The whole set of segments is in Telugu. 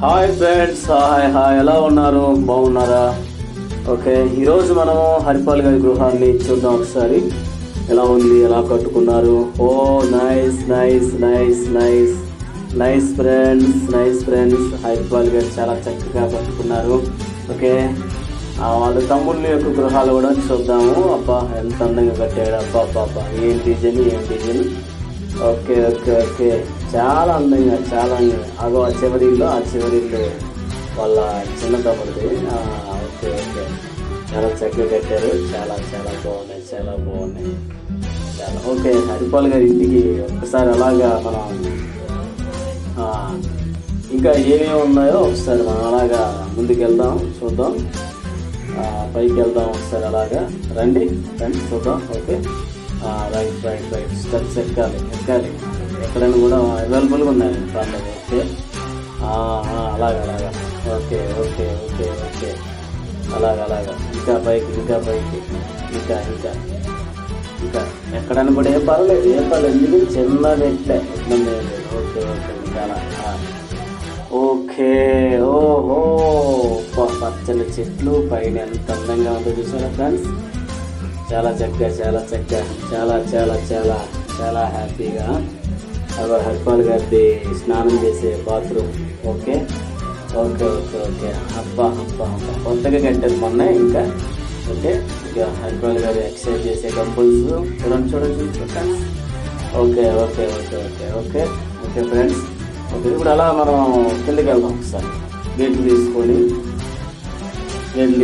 హాయ్ ఫ్రెండ్స్, హాయ్ హాయ్, ఎలా ఉన్నారు? బాగున్నారా? ఓకే, ఈరోజు మనము హరిపాల్ గారి గృహాన్ని చూద్దాం. ఒకసారి ఎలా ఉంది, ఎలా కట్టుకున్నారు. Oh nice nice nice nice nice friends, nice friends. Haripal garu చాలా చక్కగా కట్టుకున్నారు. ఓకే, వాళ్ళ తమ్ముళ్ళ యొక్క గృహాలు కూడా చూద్దాము. అబ్బా ఎంత అందంగా కట్టాడు. అబ్బా అబ్బా అబ్బా, ఏం డిజైన్, ఏం డిజైన్. ఓకే ఓకే ఓకే, చాలా అందంగా, చాలా అందంగా. అగో ఆ చివరిలో వాళ్ళ చిన్న తమ్ముడిది. ఓకే ఓకే, చాలా చక్కగా కట్టారు. చాలా చాలా బాగున్నాయి, చాలా బాగున్నాయి, చాలా. ఓకే, హరిపాల్ గారి ఇంటికి ఒకసారి అలాగా మనం ఇంకా ఏమేమి ఉన్నాయో ఒకసారి మనం అలాగా ముందుకు వెళ్దాం, చూద్దాం. పైకి వెళ్దాం ఒకసారి అలాగా. రండి రండి చూద్దాం. Okay, right right right, steps ఎక్కాలి. ఎక్కడైనా కూడా అవైలబుల్గా ఉన్నాయి దాంట్లో. ఓకే, అలాగా అలాగా. ఓకే ఓకే ఓకే ఓకే, అలాగా. ఇంకా పైకి ఇంకా ఎక్కడైనా కూడా ఏం పర్లేదు. ఎందుకు చిన్న నెట్లే, ఇబ్బంది ఏం లేదు. ఓకే ఓకే, ఇంకా అలా. ఓకే, ఓహో, పచ్చని చెట్లు, పైన ఎంత అందంగా ఉందో చూసారా ఫ్రెండ్స్. చాలా చక్కగా, చాలా హ్యాపీగా. అక్కడ హరిపాల్ గారిది స్నానం చేసే bathroom. Okay okay okay okay, అబ్బా కొత్తగా కట్టారు మొన్న. ఇంకా ఓకే, ఇక హరిపాల్ గారు ఎక్సర్సైజ్ చేసే డంబుల్స్ చూడండి friends. Okay okay okay okay okay okay friends. Okay, ఇప్పుడు అలా మనం కిందకి వెళ్దాం. ఒకసారి గేట్లు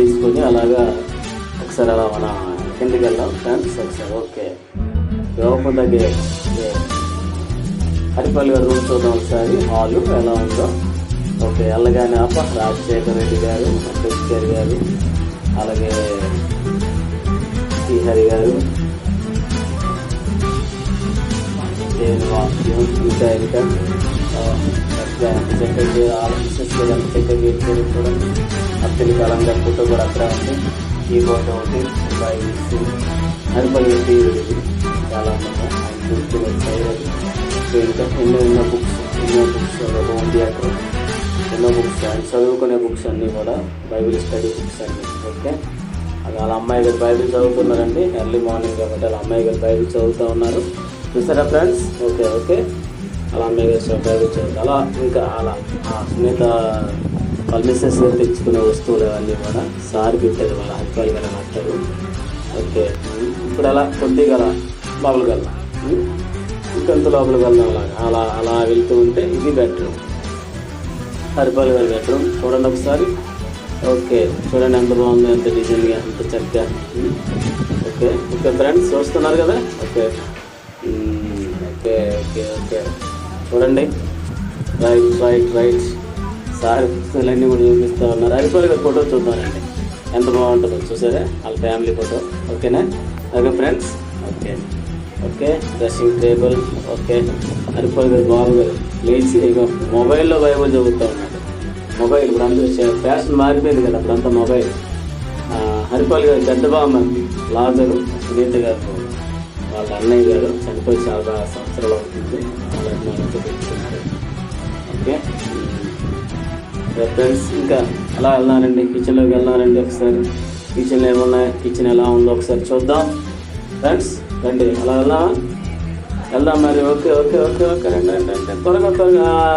తీసుకొని అలాగా ఒకసారి అలా మనం కిందకి వెళ్దాం ఫ్రెండ్స్ ఒకసారి. Okay, open the gate. Haripal garu room చూద్దాం ఒకసారి. హాలు ఎలా ఉందో. ఓకే, వెళ్ళగానే రాజశేఖర్ రెడ్డి గారు, అంబేద్కర్ గారు, అలాగే శ్రీహరి గారు, ఇంకా చక్కగా గేట్ చూడండి. అబ్దుల్ కలాం గారి ఫోటో కూడా అక్కడ ఉంది. ఈ ఫోటో ఒకటి హరిపాల్ గారి చాలా అందంగా ఆయన చూసుకునే సైడ్. ఇంకా ఎన్నో బుక్స్ బాగుంది అక్కడ. ఎన్నో బుక్స్, ఆయన చదువుకునే బుక్స్ అన్నీ కూడా, బైబిల్ స్టడీ బుక్స్ అన్నీ. ఓకే, అది వాళ్ళ అమ్మాయి గారు బైబిల్ చదువుతున్నారండి. ఎర్లీ మార్నింగ్ కాబట్టి వాళ్ళ అమ్మాయి గారు బైబిల్ చదువుతూ ఉన్నారు. చూసారా ఫ్రెండ్స్. ఓకే ఓకే, అలా అమ్మాయి గారు బైబిల్ చదువుతారు. అలా ఇంకా అలా సునీత వాళ్ళ మిస్సెస్ గారు తెచ్చుకునే వస్తువులు అవన్నీ కూడా సార్ పెట్టారు వాళ్ళ హరిపాల్ గారు అంటారు. ఓకే, ఇప్పుడు అలా కొద్దిగా అలా లోపలికి వెళ్దాం. ఇంకెంత లోపలికి వెళ్దాం. అలా వెళ్తూ ఉంటే ఇది బెడ్రూమ్, హరిపాల్ గారి బెడ్రూమ్. చూడండి ఒకసారి. ఓకే, చూడండి ఎంత బాగుంది, ఎంత డిజైన్గా, ఎంత చక్కగా. ఓకే ఓకే ఫ్రెండ్స్, చూస్తున్నారు కదా. ఓకే ఓకే ఓకే ఓకే, చూడండి. రైట్ సార్ పుస్తకాలన్నీ కూడా చూపిస్తూ ఉన్నారు. హరిపాల్ గారి ఫోటో చూద్దామండి, ఎంత బాగుంటుందో. చూసారా వాళ్ళ ఫ్యామిలీ ఫోటో. ఓకేనా? Okay friends. Okay dressing table. Okay, Haripal garu Babu గారు లేచి మొబైల్లో బైబుల్ చదువుతూ ఉన్నాడు. మొబైల్ ఇప్పుడు అందరూ ఫ్యాషన్ మారిపోయింది కదా, అప్పుడంతా మొబైల్. హరిపాల్ గారు పెద్ద బామ్మ లాజరు, సునీత గారు వాళ్ళ అన్నయ్య గారు చనిపోయి చాలా సంవత్సరాలు అవుతుంది. వాళ్ళ అభిమానంతో పెట్టుకుంటారు. ఓకే ఫ్రెండ్స్, ఇంకా అలా వెళ్దానండి, కిచెన్లోకి వెళ్దానండి. ఒకసారి కిచెన్లో ఏమున్నాయి, కిచెన్ ఎలా ఉందో ఒకసారి చూద్దాం ఫ్రెండ్స్. రండి, అలా వెళ్దాం మరి. ఓకే ఓకే ఓకే ఓకే, రండి త్వరగా.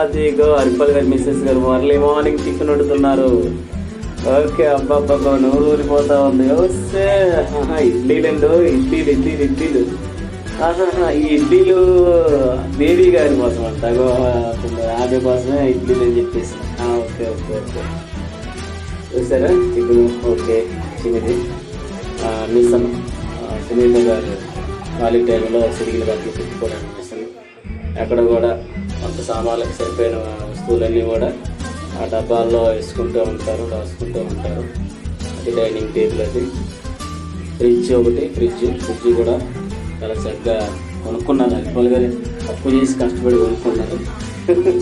అదిగో హరిపాల్ గారి మిస్సెస్ గారు ఎర్లీ మార్నింగ్ టిఫిన్ వండుతున్నారు. ఓకే, అబ్బాబ్బా నూరు ఊరిపోతా ఉంది. వస్తే ఇడ్లీలు. ఈ ఇడ్లీలు బేబీ గారి కోసం అంట, ఆమె కోసమే ఇడ్లీలు అని చెప్పేసి. ఓకే ఓకే ఓకే, చూసారా చికెన్. ఓకే, చిన్నది మిషన్ సునీత గారు ఖాళీ టైంలో సిరిగిన బట్టలు పెట్టుకోవడానికి మిషన్. ఎక్కడ కూడా అంత సామాన్లకు సరిపోయిన వస్తువులన్నీ కూడా ఆ డబ్బాల్లో వేసుకుంటూ ఉంటారు, రాసుకుంటూ ఉంటారు. అది డైనింగ్ టేబుల్. అది ఫ్రిడ్జ్ కూడా చాలా చక్కగా కొనుక్కున్నారు. హరిపాల్ గారు అప్పు చేసి కష్టపడి కొనుక్కున్నారు.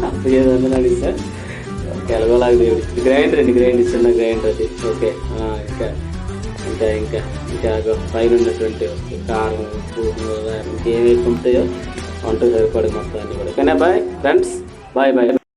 అప్పు చేయాలని అడిగితే ఎలాగోలాగా దేవుడు. గ్రైండర్ చిన్న గ్రైండర్ అది. ఓకే, ఇంకా పైన ఉన్నటువంటి వస్తువు కారం, ఉప్పు, ఇంకేమైతే ఉంటాయో వంటకు సరిపడే మొత్తం అన్నీ కూడా. ఓకేనా? Bye friends, bye.